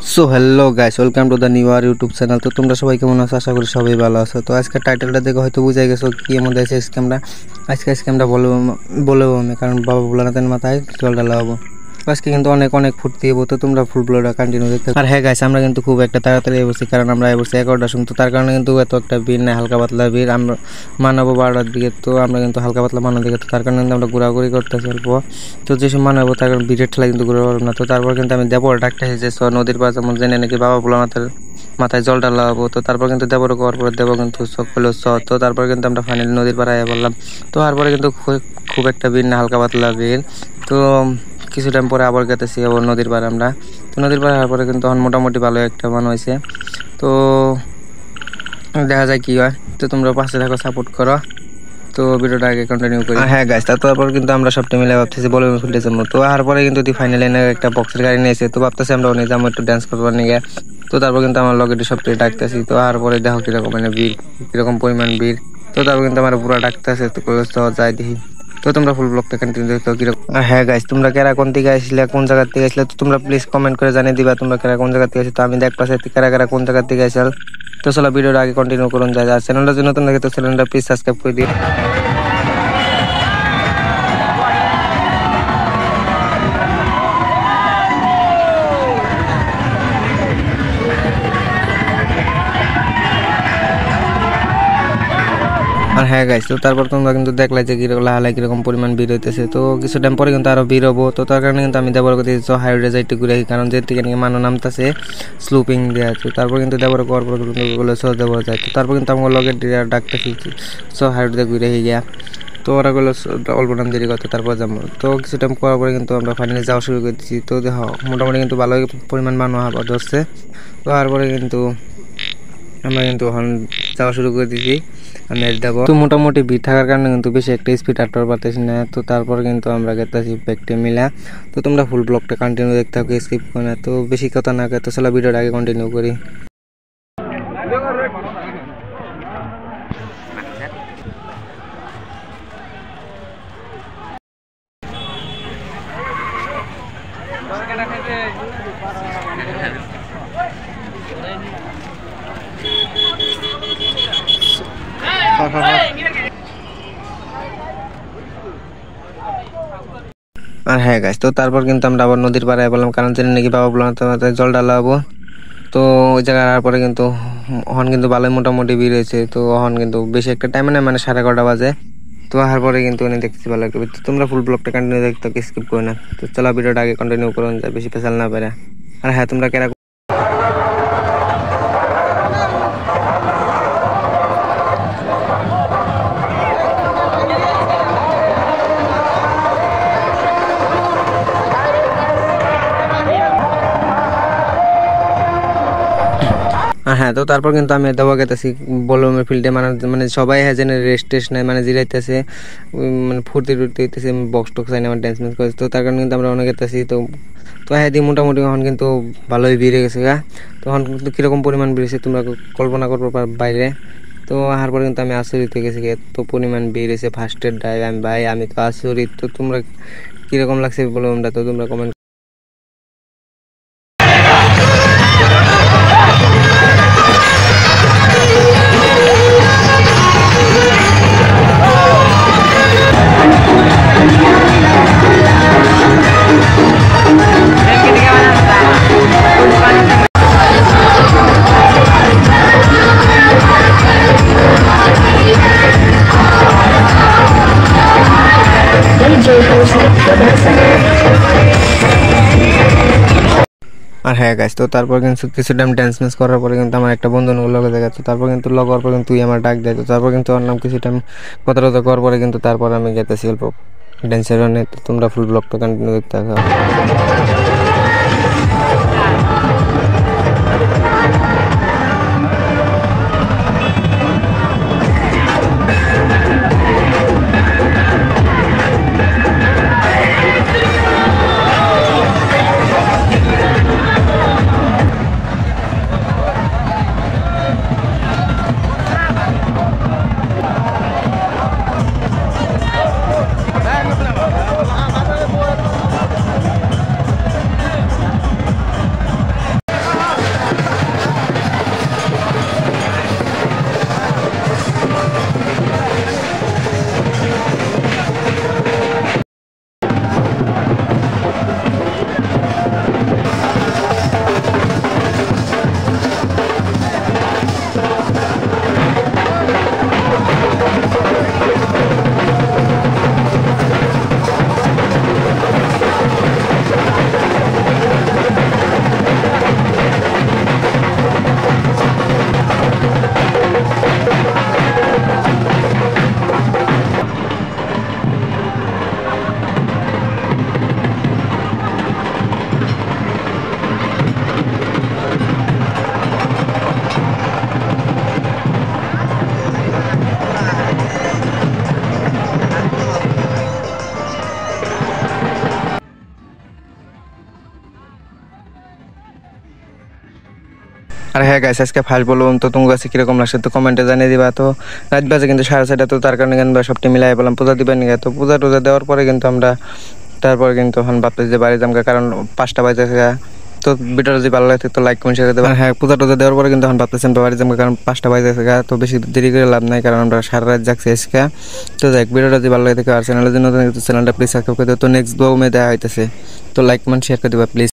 So hello guys, welcome to the new our YouTube channel. তো তোমরা সবাই কেমন আছো? আশা করি সবাই ভালো আছো। তো আজকে টাইটেলটা দেখে হয়তো বুঝাই গেছো কি এর মধ্যে আছে স্ক্যামটা। আজকে স্ক্যামটা বলবো আমি, কারণ বাবা ভোলানাথের মাথায় জল ঢালা হবো। আজকে কিন্তু অনেক অনেক ফুর্তি হবো, তো তোমরা ফুল ব্লগটা কন্টিনিউ দেখতে। আর হ্যাঁ গাইস, আমরা কিন্তু খুব একটা তাড়াতাড়ি বসছি, কারণ আমরা বসছি 11টার সময়। তো তার কারণে কিন্তু এত একটা ভিড় নাই, হালকা পাতলা ভিড়। আমরা মানাবো 12টার দিকে, তো আমরা কিন্তু হালকা পাতলা মানার দিকে। তো তার কারণে কিন্তু আমরা ঘোরাঘুরি করতেছি অল্প। তো যেসব মানাবো তার কারণ ভিড়ের ঠেলা কিন্তু ঘুরে পারবো না। তো তারপর কিন্তু আমি দেবর ডাকতে এসেছি নদীর পাশে, যেমন জেনে নাকি বাবা ভোলানাথের মাথায় জল ঢালা হবো। তো তারপর কিন্তু দেবর করার পরে দেবো কিন্তু চোখ হলো তো তারপর কিন্তু আমরা ফাইনালি নদীর পাড়ে বললাম। তো তারপরে কিন্তু খুব একটা ভিড় না, হালকা পাতলা ভিড়। তো কিছু টাইম পরে আবার গেতেছি আবার নদীর পাড়ে আমরা। তো নদীর পাড়ে হওয়ার পরে কিন্তু এখন মোটামুটি ভালো একটা মান হয়েছে। তো দেখা যায় কি হয়। তো তোমরা পাশে থাকো, সাপোর্ট করো। তো ভিডিওটা আগে কন্টিনিউ করি। হ্যাঁ গাইস, তারপর কিন্তু আমরা সবটা মিলে ভাবতেছি বলে ফিল্ডে যাবো। তো তারপরে কিন্তু ফাইনালি এনে একটা বক্সের গাড়ি নিয়েছে। তো ভাবতেছি আমরা ওখানে যাবো একটু ড্যান্স করবার নিয়ে। তো তারপর কিন্তু আমার লগেটি সবটাই ডাকতেছি। তো তারপরে দেখো কিরকম মানে ভিড়, কিরকম পরিমাণ ভিড়। তো তারপর কিন্তু আমার পুরো ডাকতেছে। তো যাই দেখি। তো তোমরা ফুল ব্লগটা কন্টিনিউ দেখো কিরকম। হ্যাঁ গাইস, তোমরা কারা কোন দিকে আসলে, কোন জায়গা থেকে আসলে, তো তোমরা প্লিজ কমেন্ট করে জানিয়ে দিবা তোমরা কারা কোন জায়গা থেকে আসলে। তো আমি দেখতেছি কারা কারা কোন জায়গা থেকে আসলে। তো চলো ভিডিওটা আগে কন্টিনিউ করুন যায়। আর চ্যানেলটা যদি নতুন লাগে তো চ্যানেলটা প্লিজ সাবস্ক্রাইব করে দিও। আর হ্যাঁ গাইস, তো তারপর তোমরা কিন্তু দেখলে যে কিরকম পরিমাণ ভিড় হইতেছে। তো কিছু টাইম পরে কিন্তু আরো ভিড় হবো। তো তার কারণে কিন্তু আমি দেবর করতে হাইওয়ে যাইতে ঘুরে আসি, কারণ যে থেকে নাকি মানো নামতেছে স্লুপিং দেওয়া আছে। তারপর কিন্তু দেবর করার পর বলে দেবর যায়। তো তারপর কিন্তু আমার লগের ডাকতেছি হাইওয়ে ঘুরে আসি গিয়া। তো ওরা গুলো অল্প নাম দেরি করতে, তারপর যাবো। তো কিছু টাইম করার পরে কিন্তু আমরা ফাইনালি যাওয়া শুরু করে দিচ্ছি। তো দেখো মোটামুটি কিন্তু ভালোই পরিমাণ মানুষ ধরছে। তো তারপরে কিন্তু আমরা কিন্তু এখন যাওয়া শুরু করে দিয়েছি। আমি দেবো তো মোটামুটি ভিড় থাকার কারণে কিন্তু বেশি একটা স্পিড আটর পারতেছি না। তো তারপর কিন্তু আমরা গেতেছি ব্যাগটে মিলা। তো তোমরা ফুল ব্লগটা কন্টিনিউ দেখতে থাকো, স্কিপ করে না। তো বেশি কথা না তো চলো ভিডিওটা আগে কন্টিনিউ করি। আর হ্যাঁ গাইস, তো তারপর কিন্তু আমরা আবার নদীর পাড়ে বললাম, কারণ জানি নাকি বাবা বললাম তোমাদের জল ঢালা হবো। তো ওই জায়গার পরে কিন্তু হন কিন্তু ভালোই মোটামুটি ভিড় হয়েছে। তো হন কিন্তু বেশি একটা টাইম নেই, মানে 11:30 বাজে। তো পরে কিন্তু উনি দেখতেছি ভালো একটা। তো তোমরা ফুল ব্লগটা কন্টিনিউ দেখতে স্কিপ করে না। তো চলো ভিডিওটা আগে কন্টিনিউ করুন যায়, বেশি পেশাল না পেরে। আর হ্যাঁ, তোমরা কেরা হ্যাঁ। তো তারপর কিন্তু আমি দেওয়া গেতেছি বলমের ফিল্ডে, মানে মানে সবাই হ্যাঁ যেন রেস্ট টেস্ট নেয়, মানে জিরাইতেছে, মানে ফুর্তি টুর্তি হইতেছে, বক্স টক্স আইনে আমার ড্যান্স ম্যান্স করেছে। তো তার কারণে কিন্তু আমরা অনেক গেতেছি। তো তো হ্যাঁ দিয়ে মোটামুটি এখন কিন্তু ভালোই ভিড় গেছে গা। তখন কিন্তু কীরকম পরিমাণ বেড়েছে তোমরা কল্পনা করবো বাইরে। তো পরে কিন্তু আমি আচরিত হয়ে গেছি, এত পরিমাণ বেড়েছে ফার্স্টের ডাইভ। আমি ভাই আমি তো আচরিত। তো তোমরা কীরকম লাগছে বলো আমরা, তো তোমরা কমেন্ট। আর হ্যাঁ গাইস, তো তারপর কিন্তু কিছু টাইম ড্যান্স ম্যান্স করার পরে কিন্তু আমার একটা বন্ধু লগে দেখা। তো তারপর কিন্তু লগ হওয়ার পর কিন্তু তুই আমার ডাক দেয়। তো তারপর কিন্তু ওর নাম কিছু টাইম কথা টথা করার পরে কিন্তু তারপর আমি গেতেছি অল্প ড্যান্সের জন্য। তো তোমরা ফুল ব্লগটা কন্টিনিউ দেখতে থাকো। আর হ্যাঁ গাইস, আজকে ফার্স্ট বলুন তো তোমার কাছে কিরকম লাগছে তো কমেন্টে জানিয়ে দিবা। তো রাত বাজে কিন্তু 6:30, তো তার কারণে কিন্তু সবটি মিলাই বললাম পূজা দিবেন নিয়ে। তো পূজা টুজা দেওয়ার পরে কিন্তু আমরা তারপর কিন্তু এখন ভাবতেছি যে বাড়ি যামগা, কারণ 5টা বাজে। তো ভিডিওটা যদি ভালো লাগে তো লাইক কমেন্ট শেয়ার করে দেবেন। হ্যাঁ, পূজা টুজা দেওয়ার পরে কিন্তু এখন ভাবতেছি আমরা বাড়ি যামগা, কারণ 5টা বাজে। তো বেশি দেরি করে লাভ নাই, কারণ আমরা সারা রাত জাগছি আজকে। তো দেখ, ভিডিওটা যদি ভালো লাগে থাকে আর চ্যানেলের জন্য চ্যানেলটা প্লিজ সাবস্ক্রাইব করে দেবো। তো নেক্সট ব্লগে দেখা হইতেছে, তো লাইক কমেন্ট শেয়ার করে দেবা প্লিজ।